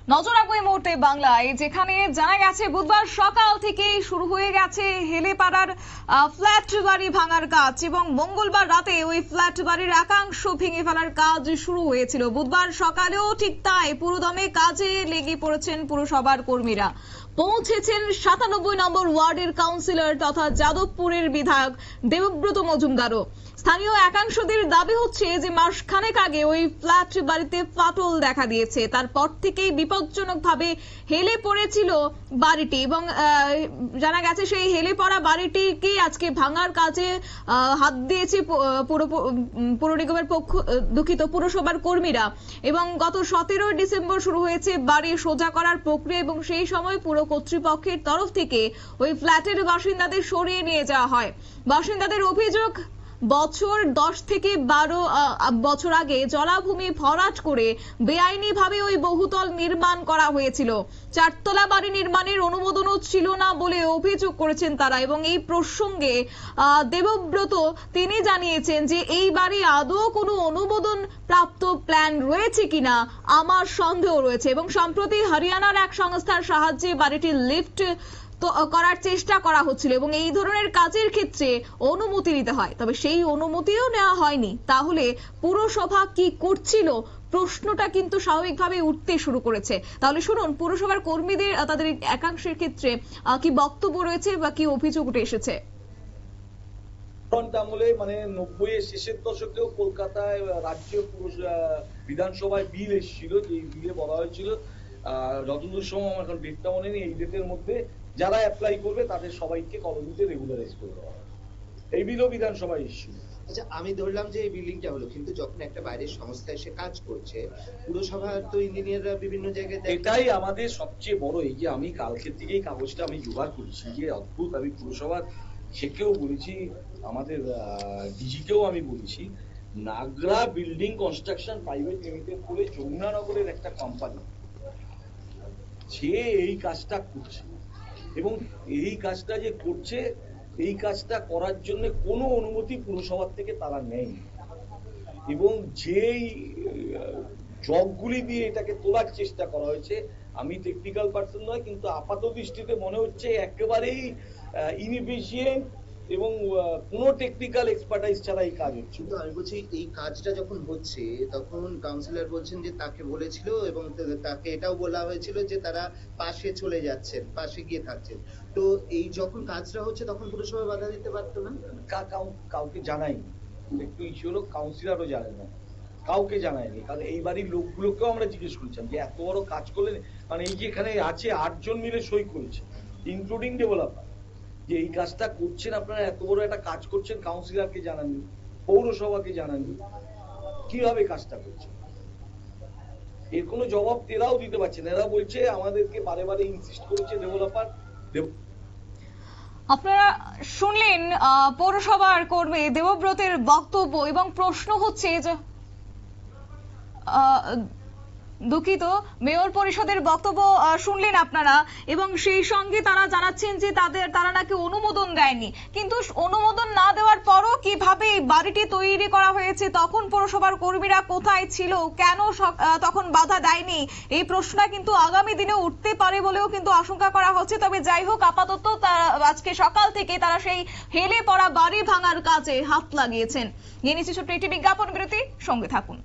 নজর রাখবো এই মুহূর্তে বাংলায়, যেখানে জানা গেছে বুধবার সকাল থেকেই শুরু হয়ে গেছে হেলেপাড়ার ফ্ল্যাট বাড়ি ভাঙার কাজ এবং মঙ্গলবার রাতে ওই ফ্ল্যাট বাড়ির একাংশ ভেঙে ফেলার কাজ শুরু হয়েছিল। বুধবার সকালেও ঠিক তাই পুরোদমে কাজে লেগে পড়েছেন পুরসভার কর্মীরা। পৌঁছেছেন 97 নম্বর ওয়ার্ডের কাউন্সিলর তথা যাদবপুরের বিধায়ক দেবব্রত মজুমদারও। স্থানীয় একাংশদের দাবি হচ্ছে যে মাসখানেক আগে ওই ফ্ল্যাট বাড়িতে ফাটল দেখা দিয়েছে, তারপর থেকেই বিপজ্জনকভাবে হেলে পড়েছিল বাড়িটি এবং জানা গেছে সেই হেলে পড়া বাড়িটিকে আজকে ভাঙার কাজে হাত দিয়েছে পৌর নিগমের পুরসভার কর্মীরা এবং গত 17 ডিসেম্বর শুরু হয়েছে বাড়ি সোজা করার প্রক্রিয়া এবং সেই সময় পুরো কর্তৃপক্ষের তরফ থেকে ওই ফ্ল্যাটের বাসিন্দাদের সরিয়ে নিয়ে যাওয়া হয়। বাসিন্দাদের অভিযোগ, বছর 10 থেকে 12 বছর আগে জলাভূমি ভরাট করে বেআইনিভাবে ওই বহুতল নির্মাণ করা হয়েছিল। চারতলা বাড়ি নির্মাণের অনুমোদনও ছিল না বলে অভিযোগ করেছেন তারা এবং এই প্রসঙ্গে দেবব্রত তিনি জানিয়েছেন যে এই বাড়ি আদৌ কোনো অনুমোদন প্রাপ্ত প্ল্যান রয়েছে কিনা আমার সন্দেহ রয়েছে এবং সম্প্রতি হরিয়ানার এক সংস্থার সাহায্যে বাড়িটির লিফট করার চেষ্টা করা হচ্ছিল এবং এই ধরনের কাজের ক্ষেত্রে অনুমতি নিতে হয়, তবে সেই অনুমতিও নেওয়া হয়নি। তাহলে পুরসভা কি করছিল, প্রশ্নটা কিন্তু স্বাভাবিকভাবে উঠতে শুরু করেছে। তাহলে শুনুন পুরসভার কর্মীদের তাদের একাংশের ক্ষেত্রে কি বক্তব্য রয়েছে বা কি অভিযোগ উঠে এসেছে। আমলে মানে 90 এর শেষের দশকেও কলকাতায় রাজ্য বিধানসভায় বিল এসেছিল, যে বিলে বলা হয়েছিল যতদূর সময় আমার এখন ডেটটা মনে নেই, এই ডেটের মধ্যে যারা অ্যাপ্লাই করবে তাদের সবাইকে কলোনিতে রেগুলারাইজ করে দেওয়া হবে। এই বিলও বিধানসভায় এসেছিল। আচ্ছা, আমি ধরলাম যে এই বিল্ডিংটা হলো, কিন্তু যখন একটা বাইরের সংস্থা এসে কাজ করছে, পুরসভার তো ইঞ্জিনিয়াররা বিভিন্ন জায়গায় এটাই আমাদের সবচেয়ে বড়। এই যে আমি কালকের থেকেই কাগজটা আমি জোগাড় করছি, যে অদ্ভুত, আমি পুরসভার সেকেও বলেছি, আমাদের ডিজিকেও আমি বলেছি, নাগরা বিল্ডিং কনস্ট্রাকশন প্রাইভেট লিমিটেড করে যমুনানগরের একটা কোম্পানি, সে এই কাজটা করছে এবং এই কাজটা যে করছে, এই কাজটা করার জন্য কোনো অনুমতি পুরসভার থেকে তারা নেই এবং যেই জগগুলি দিয়ে এটাকে তোলার চেষ্টা করা হয়েছে, আমি টেকনিক্যাল পার্সন নয়, কিন্তু আপাত দৃষ্টিতে মনে হচ্ছে একেবারেই ইনএফিশিয়েন্ট এবং কোনো টেকনিক্যাল এক্সপার্টাইজ ছাড়া এই কাজ হচ্ছে। কিন্তু আমি বলছি এই কাজটা যখন হচ্ছে তখন কাউন্সিলর বলছেন যে তাকে বলেছিল এবং তাকে এটাও বলা হয়েছিল যে তারা পাশে চলে যাচ্ছেন, পাশে গিয়ে থাকছেন। তো এই যখন কাজটা হচ্ছে তখন পুরসভা বাধা দিতে পারতো না? কাউকে জানায়নি, একটু ইস্যু হলো, কাউন্সিলরও জানে না, কাউকে জানায়নি। কারণ এই বাড়ির লোকগুলোকেও আমরা জিজ্ঞেস করছিলাম যে এত বড় কাজ করলেন, মানে এই যে এখানে আছে 8 জন মিলে সই করেছে ইনক্লুডিং ডেভেলপার, যে এই কাজটা করছেন আপনারা, এত বড় একটা কাজ করছেন, কাউন্সিলরকে জানাননি, পৌরসভাকে জানাননি, কিভাবে কাজটা করছেন? এর কোনো জবাব এরাও দিতে পারছে না। এরা বলছে আমাদেরকে বারে বারে ইনসিস্ট করেছে ডেভেলপার। আপনারা শুনলেন পৌরসভার কর্মী দেবব্রতের বক্তব্য এবং প্রশ্ন হচ্ছে যে দুঃখিত, মেয়র পরিষদের বক্তব্য শুনলেন আপনারা এবং সেই সঙ্গে তারা জানাচ্ছেন যে তারা নাকি অনুমোদন দেয়নি, কিন্তু অনুমোদন না দেওয়ার পরও কিভাবে বাড়িটি তৈরি করা হয়েছে, তখন পৌরসভার কর্মীরা কোথায় ছিল, কেন তখন বাধা দেয়নি, এই প্রশ্নটা কিন্তু আগামী দিনে উঠতে পারে বলেও কিন্তু আশঙ্কা করা হচ্ছে। তবে যাই হোক, আপাতত আজকে সকাল থেকে তারা সেই হেলে পড়া বাড়ি ভাঙার কাজে হাত লাগিয়েছেন। নিয়ে নিচ্ছি ছোট্ট একটি বিজ্ঞাপন বিরতি, সঙ্গে থাকুন।